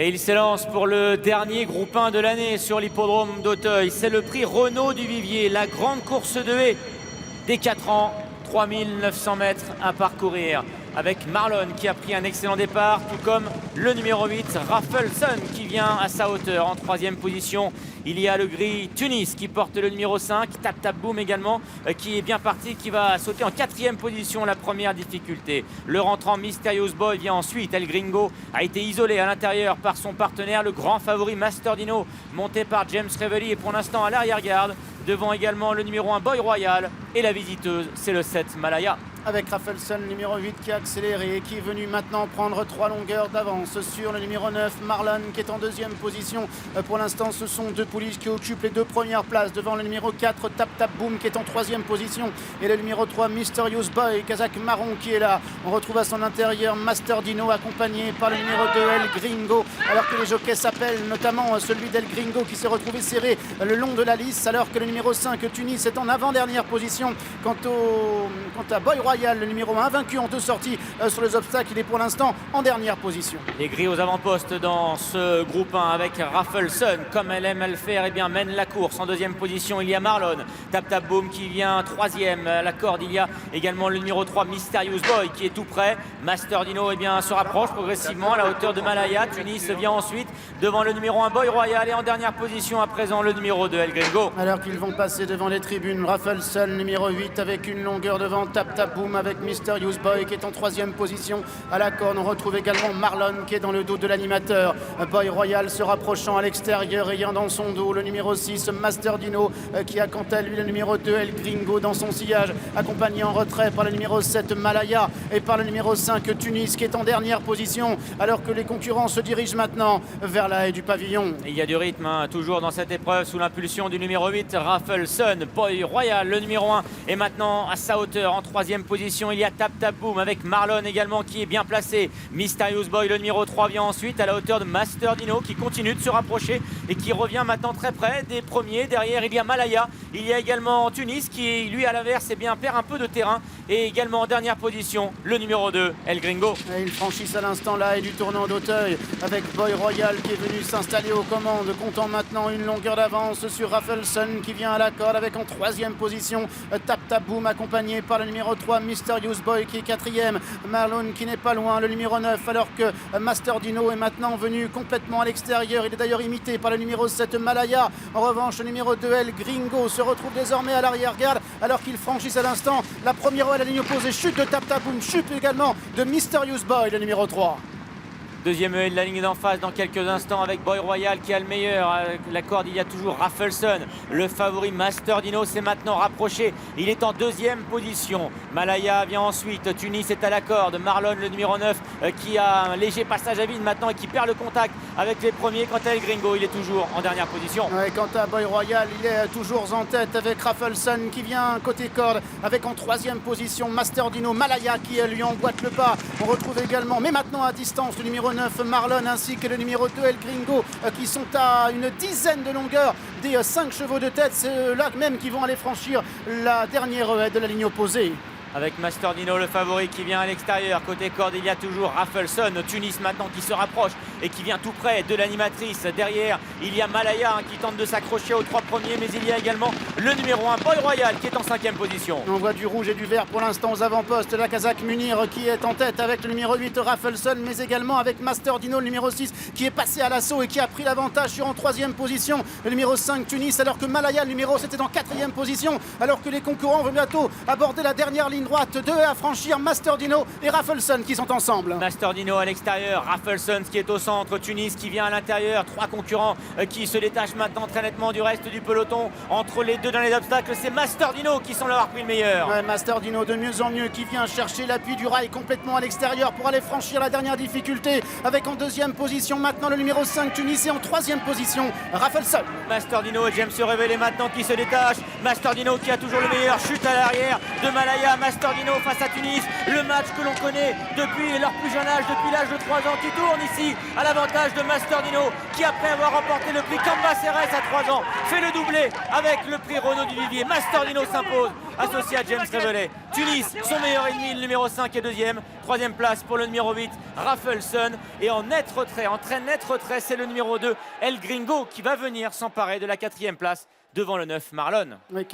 Et il s'élance pour le dernier groupe 1 de l'année sur l'hippodrome d'Auteuil. C'est le prix Renaud du Vivier, la grande course de haie des 4 ans. 3900 mètres à parcourir avec Marlon qui a pris un excellent départ, tout comme le numéro 8, Raffleson, qui vient à sa hauteur en 3e position. Il y a le gris Tunis qui porte le numéro 5, Tap Tap Boom également, qui est bien parti, qui va sauter en 4e position, la première difficulté. Le rentrant Mysterious Boy vient ensuite. El Gringo a été isolé à l'intérieur par son partenaire, le grand favori Master Dino, monté par James Revelli, et pour l'instant à l'arrière-garde. Devant également le numéro 1 Boy Royal et la visiteuse, c'est le 7 Malaya. Avec Raffleson, numéro 8 qui a accéléré et qui est venu maintenant prendre 3 longueurs d'avance sur le numéro 9, Marlon, qui est en 2e position. Pour l'instant, ce sont deux pouliches qui occupent les 2 premières places devant le numéro 4, Tap Tap Boom, qui est en 3e position, et le numéro 3, Mysterious Boy, Kazakh Marron, qui est là. On retrouve à son intérieur Master Dino, accompagné par le numéro 2, El Gringo, alors que les jockeys s'appellent, notamment celui d'El Gringo qui s'est retrouvé serré le long de la lisse, alors que le numéro 5, Tunis, est en avant-dernière position. Quant à Boy Royal, le numéro 1, vaincu en 2 sorties sur les obstacles, il est pour l'instant en dernière position. Les grilles aux avant-postes dans ce groupe 1 avec Raffleson, comme elle aime le faire, et bien mène la course. En 2e position, il y a Marlon, Tap Tap Boom qui vient 3e. À la corde, il y a également le numéro 3, Mysterious Boy, qui est tout près. Master Dino se rapproche progressivement à la hauteur de Malaya. Tunis vient ensuite devant le numéro 1, Boy Royal, et en dernière position à présent le numéro 2, El Gringo. Alors qu'ils vont passer devant les tribunes, Raffleson, numéro 8, avec une longueur devant, Tap Tap Boom avec Mysterious Boy qui est en 3e position. À la corde, on retrouve également Marlon qui est dans le dos de l'animateur. Boy Royal se rapprochant à l'extérieur, ayant dans son dos le numéro 6, Master Dino, qui a quant à lui le numéro 2, El Gringo, dans son sillage, accompagné en retrait par le numéro 7, Malaya, et par le numéro 5, Tunis, qui est en dernière position, alors que les concurrents se dirigent maintenant vers la haie du pavillon. Il y a du rythme, toujours dans cette épreuve, sous l'impulsion du numéro 8, Raffleson. Boy Royal, le numéro 1, est maintenant à sa hauteur en 3e position. Il y a Tap Tap Boom avec Marlon également qui est bien placé. Mysterious Boy, le numéro 3, vient ensuite à la hauteur de Master Dino, qui continue de se rapprocher et qui revient maintenant très près des premiers. Derrière, il y a Malaya. Il y a également Tunis qui, lui, à l'inverse, perd un peu de terrain. Et également en dernière position, le numéro 2, El Gringo. Et ils franchissent à l'instant là et du tournant d'Auteuil avec Boy Royal qui est venu s'installer aux commandes, comptant maintenant une longueur d'avance sur Raffleson qui vient à la corde avec en 3e position Tap Tap Boom, accompagné par le numéro 3, Mysterious Boy, qui est 4e. Marlon qui n'est pas loin, le numéro 9, alors que Master Dino est maintenant venu complètement à l'extérieur. Il est d'ailleurs imité par le numéro 7, Malaya. En revanche, le numéro 2, El Gringo, se retrouve désormais à l'arrière-garde alors qu'ils franchissent à l'instant la première à la ligne opposée. Chute de Tap Tap Boom, chute également de Mysterious Boy, le numéro 3. Deuxième œil de la ligne d'en face dans quelques instants avec Boy Royal qui a le meilleur. À la corde, il y a toujours Raffleson. Le favori Master Dino s'est maintenant rapproché. Il est en 2e position. Malaya vient ensuite. Tunis est à la corde. Marlon, le numéro 9, qui a un léger passage à vide maintenant et qui perd le contact avec les premiers. Quant à El Gringo, il est toujours en dernière position. Ouais, quant à Boy Royal, il est toujours en tête avec Raffleson qui vient côté corde avec en 3e position Master Dino. Malaya qui lui emboîte le pas. On retrouve également, mais maintenant à distance, le numéro 9, Marlon, ainsi que le numéro 2, El Gringo, qui sont à une dizaine de longueurs des 5 chevaux de tête. C'est là même qui vont aller franchir la dernière haie de la ligne opposée. Avec Master Dino, le favori, qui vient à l'extérieur. Côté corde, il y a toujours Raffleson. Tunis maintenant qui se rapproche et qui vient tout près de l'animatrice. Derrière, il y a Malaya qui tente de s'accrocher aux 3 premiers, mais il y a également le numéro 1, Boy Royal, qui est en 5e position. On voit du rouge et du vert pour l'instant aux avant-postes. La Kazakh Munir qui est en tête avec le numéro 8, Raffleson, mais également avec Master Dino, le numéro 6, qui est passé à l'assaut et qui a pris l'avantage sur en 3e position. Le numéro 5, Tunis, alors que Malaya, le numéro 7, est en 4e position, alors que les concurrents vont bientôt aborder la dernière ligne droite. 2 à franchir, Master Dino et Raffleson qui sont ensemble. Master Dino à l'extérieur, Raffleson qui est au centre, Tunis qui vient à l'intérieur. 3 concurrents qui se détachent maintenant très nettement du reste du peloton. Entre les deux dans les obstacles, c'est Master Dino qui semble avoir pris le meilleur. Ouais, Master Dino de mieux en mieux qui vient chercher l'appui du rail complètement à l'extérieur pour aller franchir la dernière difficulté, avec en 2e position maintenant le numéro 5, Tunis, et en 3e position Raffleson. Master Dino et James se révéler maintenant qui se détache. Master Dino qui a toujours le meilleur, chute à l'arrière de Malaya. Masterdino face à Tunis. Le match que l'on connaît depuis leur plus jeune âge, depuis l'âge de 3 ans, qui tourne ici à l'avantage de Masterdino, qui après avoir remporté le prix Cambacérès à 3 ans, fait le doublé avec le prix Renaud du Vivier. Masterdino s'impose, associé à James Révélé. Tunis, son meilleur ennemi, le numéro 5 est deuxième. Troisième place pour le numéro 8, Rafelson. Et en net retrait, en très net retrait, c'est le numéro 2, El Gringo, qui va venir s'emparer de la 4e place devant le 9, Marlon. Oui,